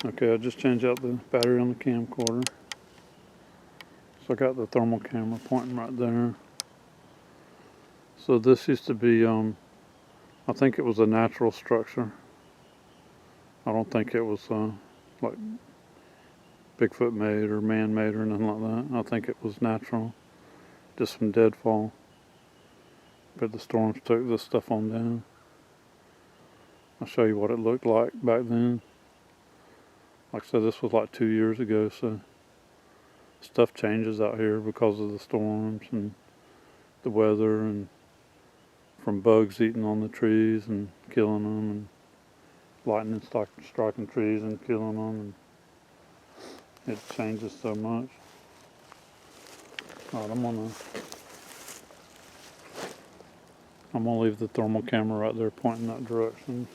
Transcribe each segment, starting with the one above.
Okay, I just changed out the battery on the camcorder. So I got the thermal camera pointing right there. So this used to be, I think it was a natural structure. I don't think it was like Bigfoot made or man made or nothing like that. I think it was natural, just from deadfall. But the storms took this stuff on down. I'll show you what it looked like back then. Like I said, this was like 2 years ago, so stuff changes out here because of the storms and the weather, and from bugs eating on the trees and killing them, and lightning striking trees and killing them, and it changes so much. Alright, I'm gonna leave the thermal camera right there pointing that direction.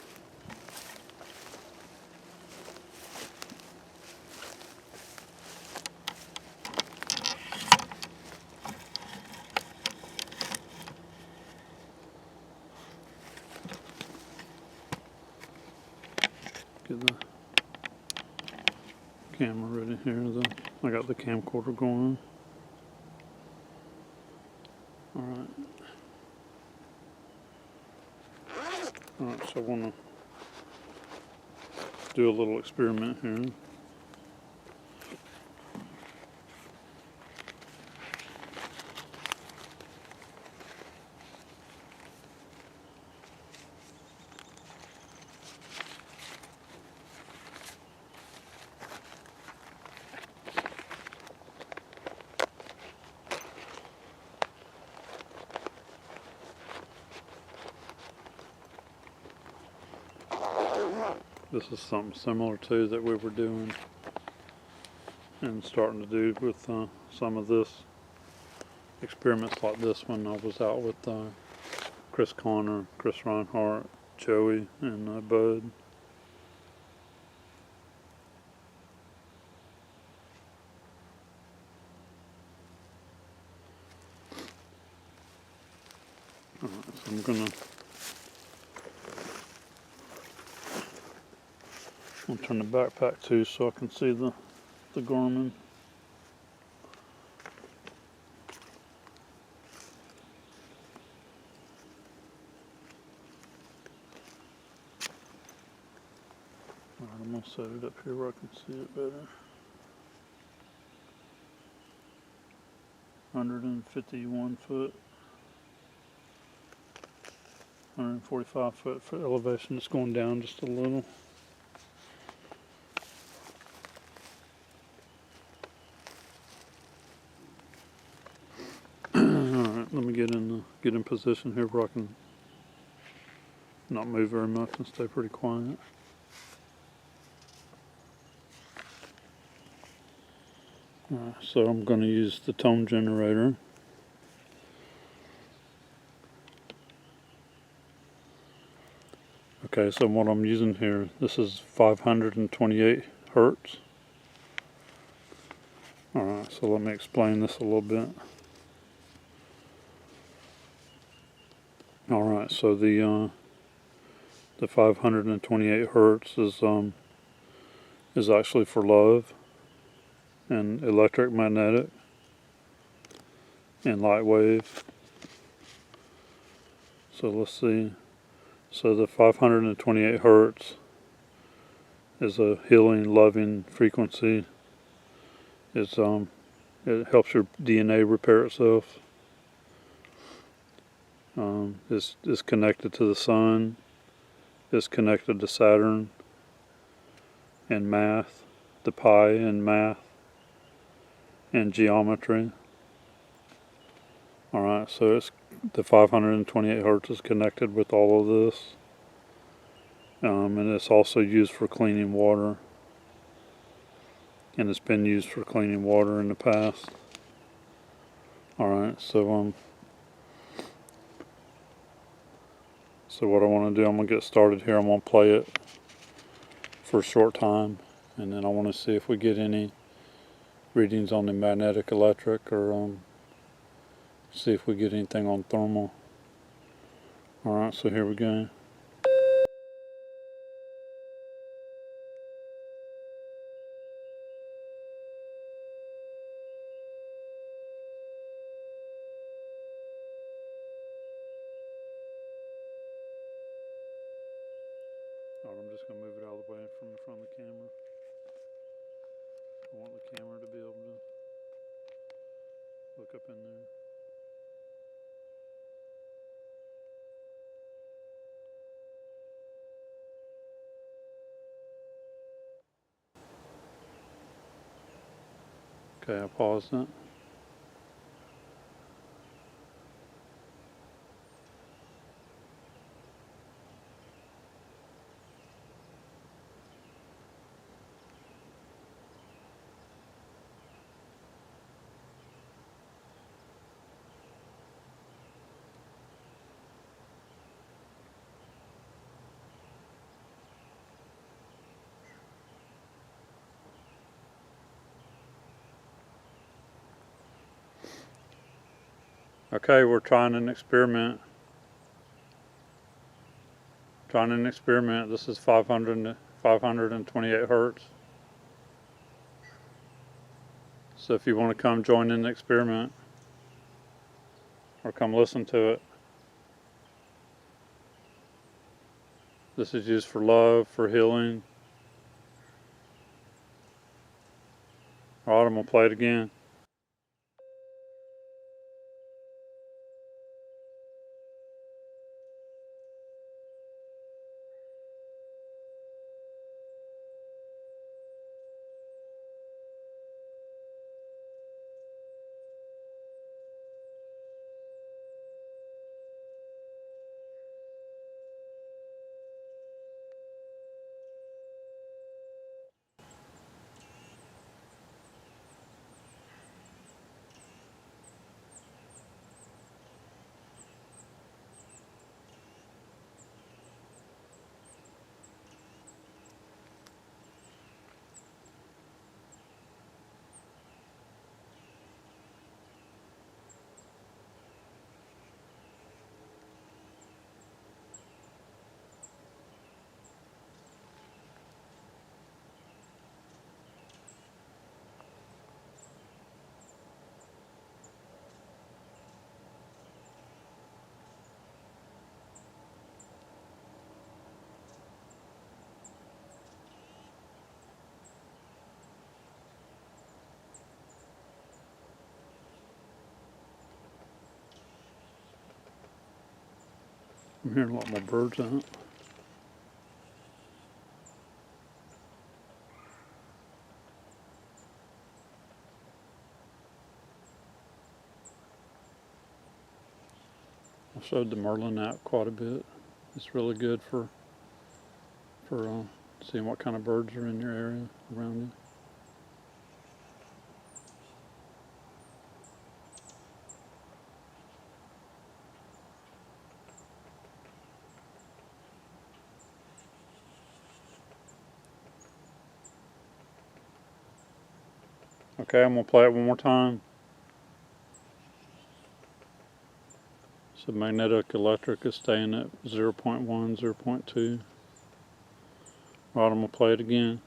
Get the camera ready here. I got the camcorder going. Alright. Alright, so I want to do a little experiment here. This is something similar to that we were doing and starting to do with some of this experiments like this when I was out with Chris Connor, Chris Reinhardt, Joey, and Bud. Alright, so I'm gonna turn the backpack too so I can see the Garmin. Alright, I'm gonna set it up here where I can see it better. 151 foot, 145 foot for elevation. It's going down just a little. Alright, let me get in position here where I can not move very much and stay pretty quiet. So I'm going to use the tone generator. Okay, so what I'm using here, this is 528 Hertz. Alright, so let me explain this a little bit. Alright, so the 528 Hertz is actually for love and electromagnetic and light wave. So let's see. So the 528 Hertz is a healing, loving frequency. It helps your DNA repair itself. It's connected to the sun. It's connected to Saturn and math, the pi and math and geometry. Alright, so the 528 Hertz is connected with all of this. And it's also used for cleaning water. And it's been used for cleaning water in the past. Alright, so what I want to do, I'm going to get started here. I'm going to play it for a short time, and then I want to see if we get any readings on the magnetic electric, or see if we get anything on thermal. Alright, so here we go. just going to move it out of the way from the front of the camera. I want the camera to be able to look up in there. Okay, I'll pause that. Okay, we're trying an experiment. This is 528 hertz. So if you want to come join in the experiment or come listen to it, this is used for love, for healing. Alright, I'm going to play it again. I'm hearing a lot more birds out. I showed the Merlin app quite a bit. It's really good for seeing what kind of birds are in your area around you. Okay, I'm going to play it one more time. So magnetic electric is staying at 0.1, 0.2. Right, I'm going to play it again.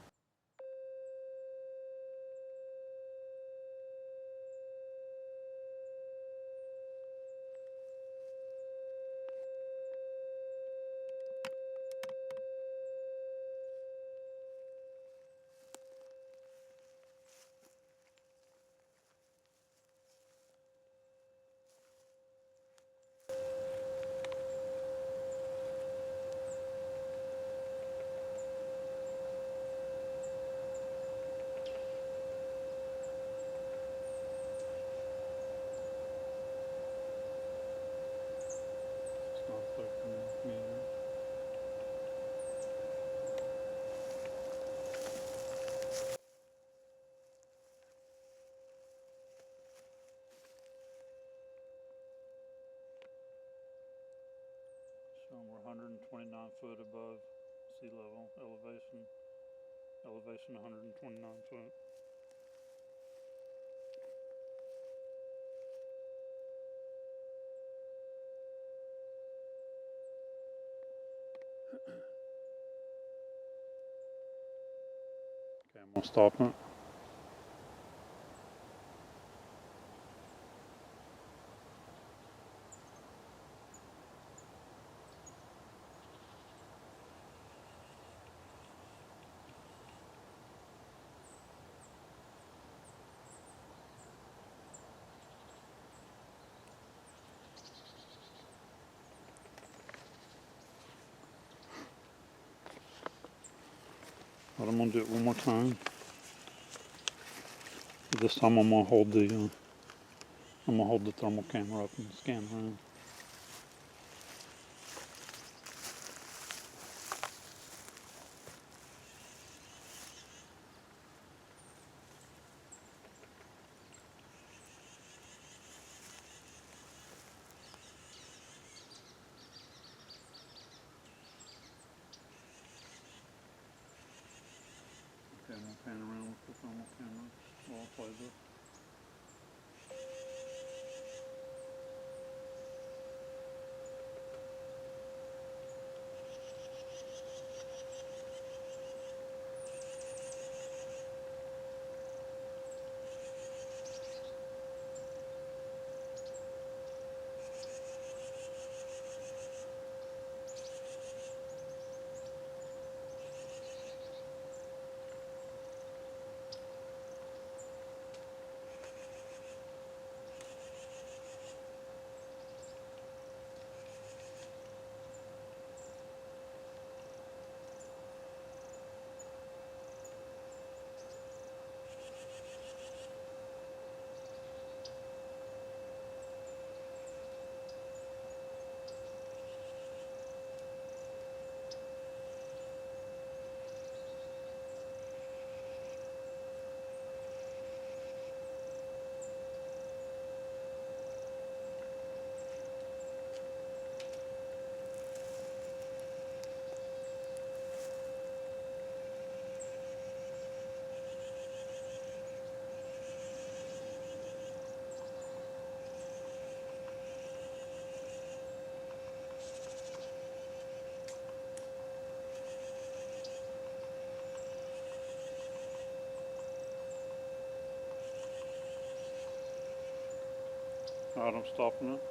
It's not affecting me either. So we're 129 foot above sea level elevation. Elevation 129 foot. Okay, I'm going to stop it. But I'm going to do it one more time. This time I'm going to hold the thermal camera up and scan around. Okay, I'm going to pan around with the thermal camera while I play this. Alright, I'm stopping it.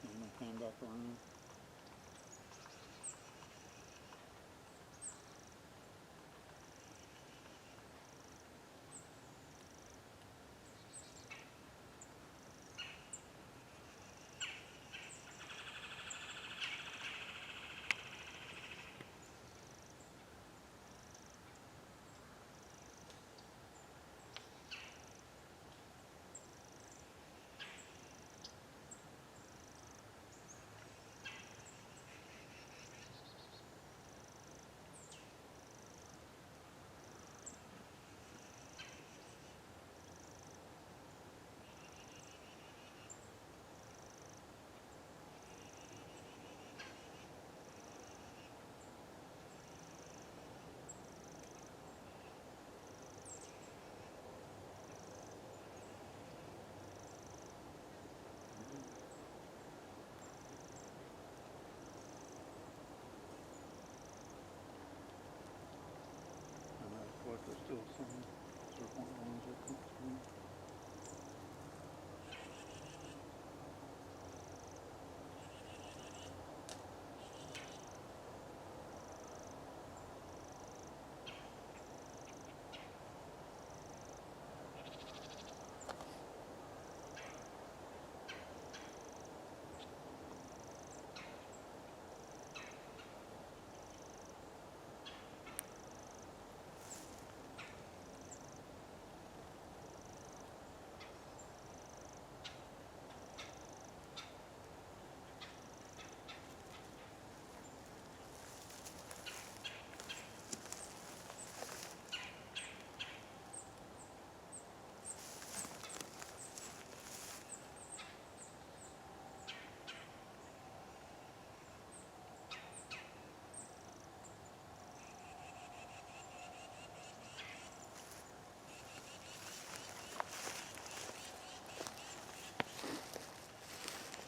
I'm going to pan back around. And that collector's still some 0.1s are coming through.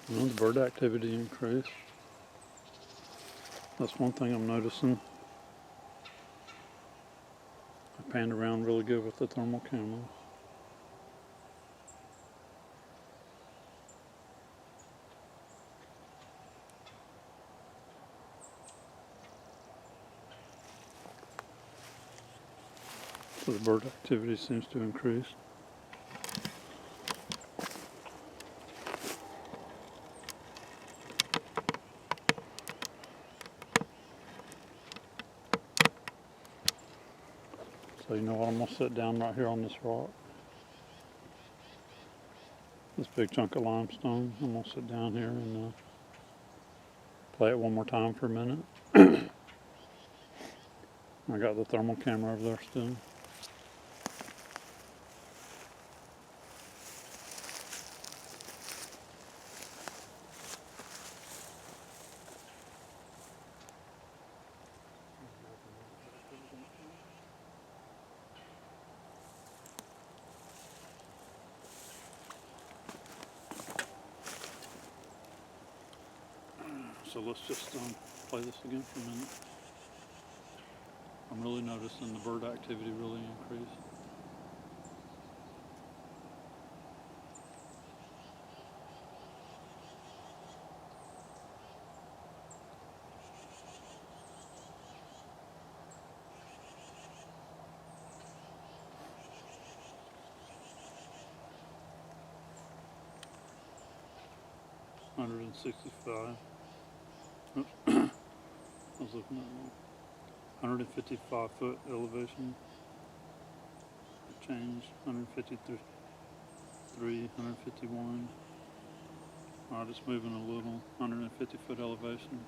Well, the bird activity increased. That's one thing I'm noticing. I panned around really good with the thermal camera. So the bird activity seems to increase. So you know what, I'm going to sit down right here on this rock. This big chunk of limestone. I'm going to sit down here and play it one more time for a minute. I got the thermal camera over there still. So let's just play this again for a minute. I'm really noticing the bird activity really increased. $165. Oops. I was looking at wrong. 155 foot elevation change. 153, 151. Alright, just moving a little. 150 foot elevation.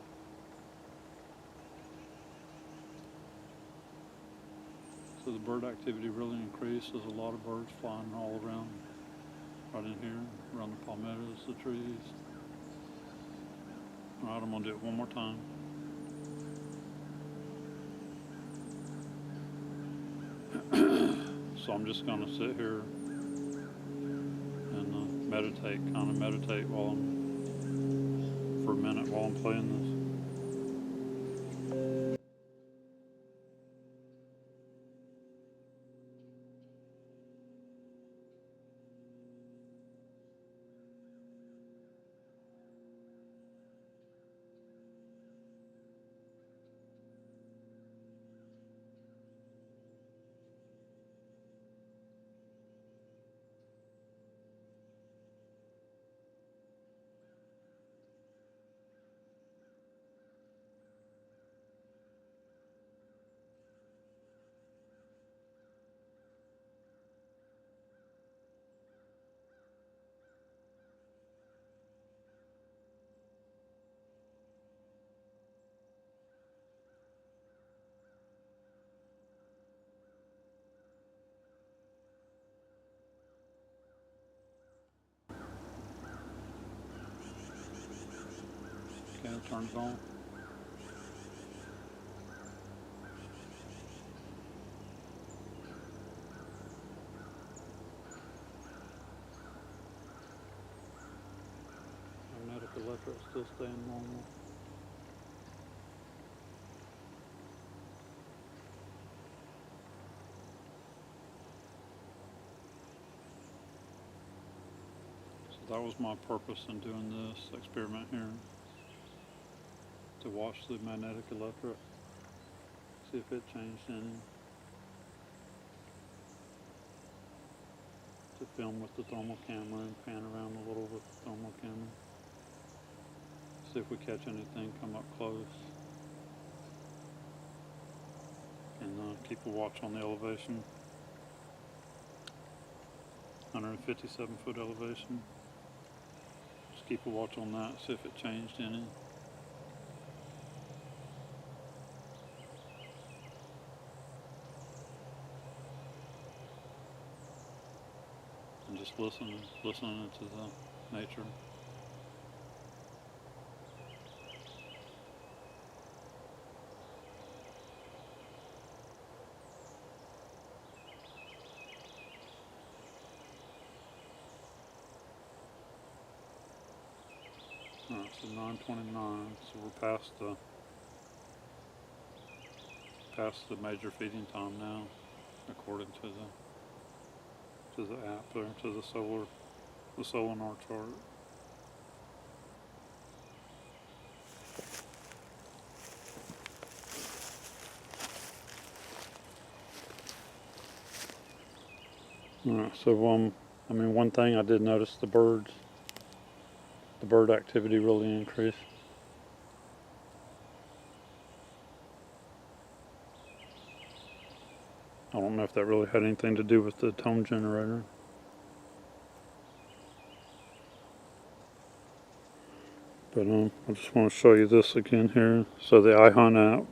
So the bird activity really increased. There's a lot of birds flying all around, right in here, around the palmettos, the trees. Alright, I'm going to do it one more time. So I'm just going to sit here and meditate, kind of meditate for a minute while I'm playing this. Okay, I'll turn it on. Magnetic electric still staying normal. So that was my purpose in doing this experiment here. To watch the magnetic electric, see if it changed any. To film with the thermal camera and pan around a little with the thermal camera. See if we catch anything come up close. And keep a watch on the elevation. 157 foot elevation. Just keep a watch on that, see if it changed any. And just listening to the nature. Alright, so 9:29, so we're past the major feeding time now, according to the app there, to the Solinar chart. Alright, so I mean, one thing I did notice, the bird activity really increased. I don't know if that really had anything to do with the tone generator. But I just want to show you this again here. So the iHunt app,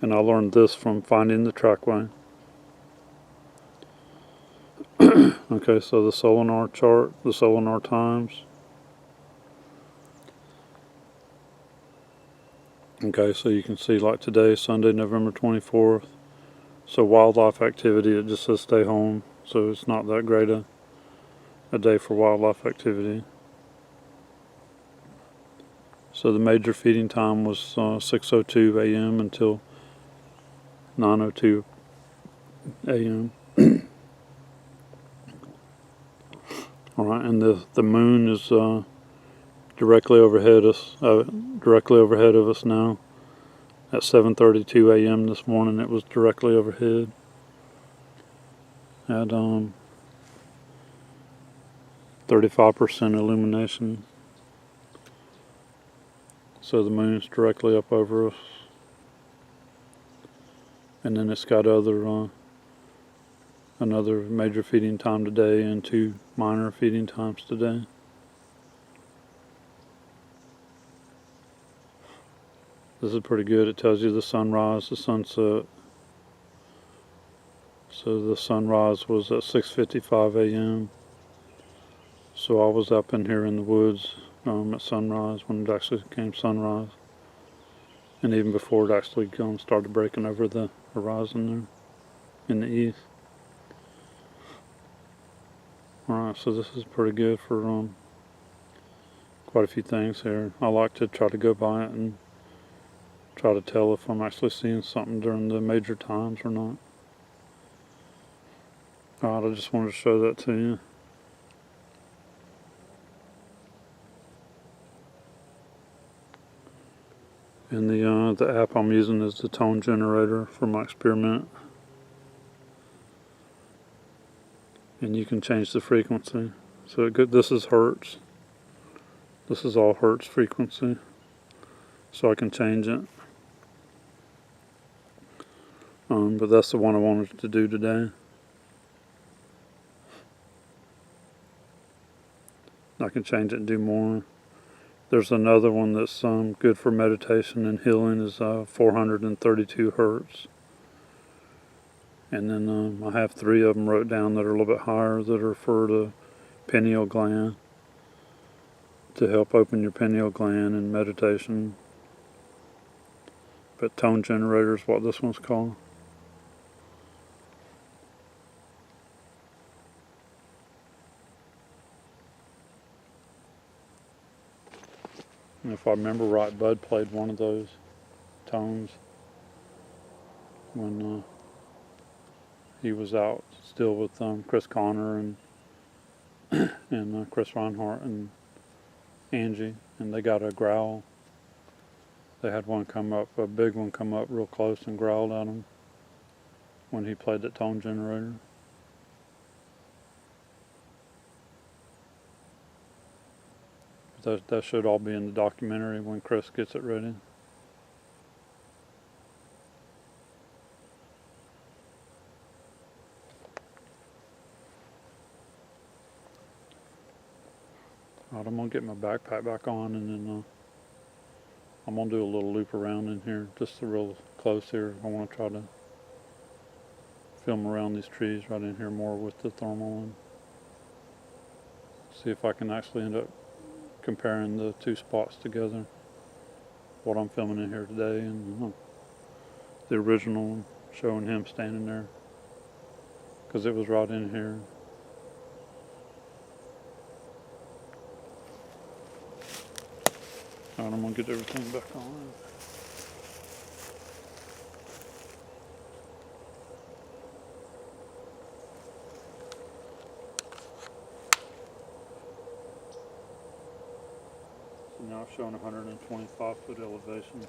and I learned this from finding the trackway. Okay, so the Solinar chart, the Solinar times. Okay, so you can see like today, Sunday, November 24th. So wildlife activity, it just says stay home. So it's not that great a day for wildlife activity. So the major feeding time was 6:02 a.m. until 9:02 a.m. All right, and the moon is directly overhead of us now. At 7:32 a.m. this morning, it was directly overhead. At 35% illumination. So the moon's directly up over us. And then it's got another major feeding time today and 2 minor feeding times today. This is pretty good. It tells you the sunrise, the sunset. So the sunrise was at 6:55 a.m. So I was up in here in the woods at sunrise when it actually became sunrise. And even before it actually started breaking over the horizon there in the east. Alright, so this is pretty good for quite a few things here. I like to try to go by it and try to tell if I'm actually seeing something during the major times or not. Alright, I just wanted to show that to you. And the app I'm using is the tone generator for my experiment. And you can change the frequency. So this is Hertz. This is all Hertz frequency. So I can change it. But that's the one I wanted to do today. I can change it and do more. There's another one that's good for meditation and healing, is 432 Hertz. And then I have 3 of them wrote down that are a little bit higher, that are for the pineal gland, to help open your pineal gland in meditation. But tone generator is what this one's called. And if I remember right, Bud played one of those tones when he was out still with Chris Connor and Chris Reinhardt and Angie, and they got a growl. They had one come up, a big one come up real close and growled at him when he played that tone generator. That should all be in the documentary when Chris gets it ready. Alright, I'm going to get my backpack back on, and then I'm going to do a little loop around in here, just real close here. I want to try to film around these trees right in here more with the thermal, and see if I can actually end up comparing the 2 spots together. What I'm filming in here today and the original, showing him standing there, because it was right in here. Alright, I'm going to get everything back on. So now it's showing 125-foot elevation.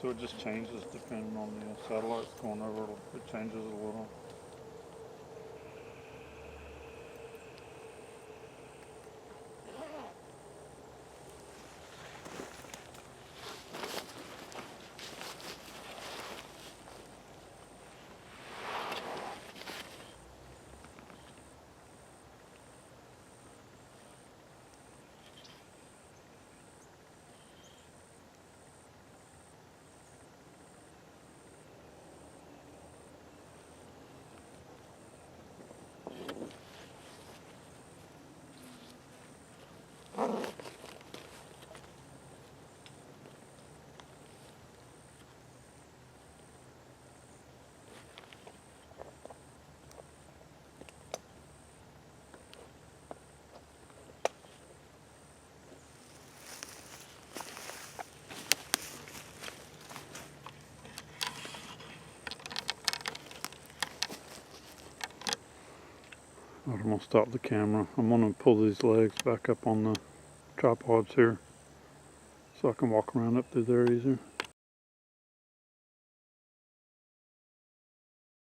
So it just changes depending on the satellites going over. It changes a little. I'm going to stop the camera. I'm going to pull these legs back up on the tripods here so I can walk around up through there easier.